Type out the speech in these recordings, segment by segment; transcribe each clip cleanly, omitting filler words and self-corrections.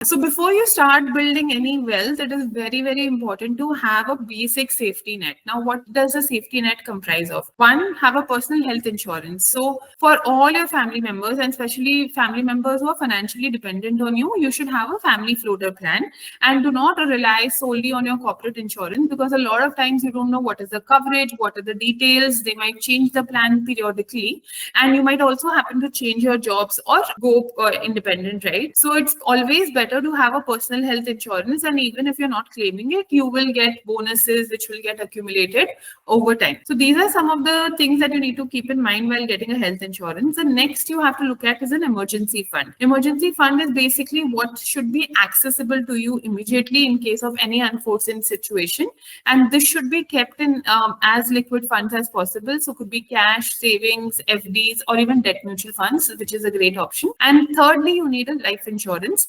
So before you start building any wealth, it is very, very important to have a basic safety net. Now, what does a safety net comprise of? One, have a personal health insurance. So for all your family members, and especially family members who are financially dependent on you, you should have a family floater plan, and do not rely solely on your corporate insurance, because a lot of times you don't know what is the coverage, what are the details. They might change the plan periodically, and you might also happen to change your jobs or go independent, right? So it's always better to have a personal health insurance, and even if you're not claiming it, you will get bonuses which will get accumulated over time. So these are some of the things that you need to keep in mind while getting a health insurance. The next you have to look at is an emergency fund. Emergency fund is basically what should be accessible to you immediately in case of any unforeseen situation, and this should be kept in as liquid funds as possible. So could be cash, savings, FDs, or even debt mutual funds, which is a great option. And thirdly, you need a life insurance.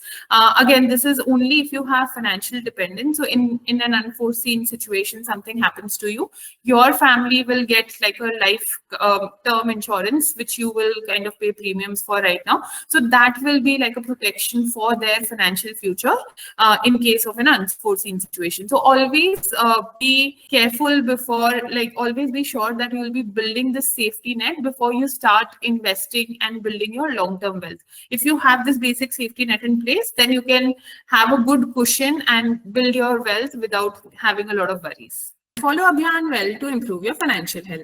Again, this is only if you have financial dependence. So in an unforeseen situation, something happens to you, your family will get like a life term insurance, which you will kind of pay premiums for right now. So that will be like a protection for their financial future in case of an unforeseen situation. So always be careful before, like always be sure that you will be building the safety net before you start investing and building your long-term wealth. If you have this basic safety net in place, then you can have a good cushion and build your wealth without having a lot of worries. Follow Abhiyan well to improve your financial health.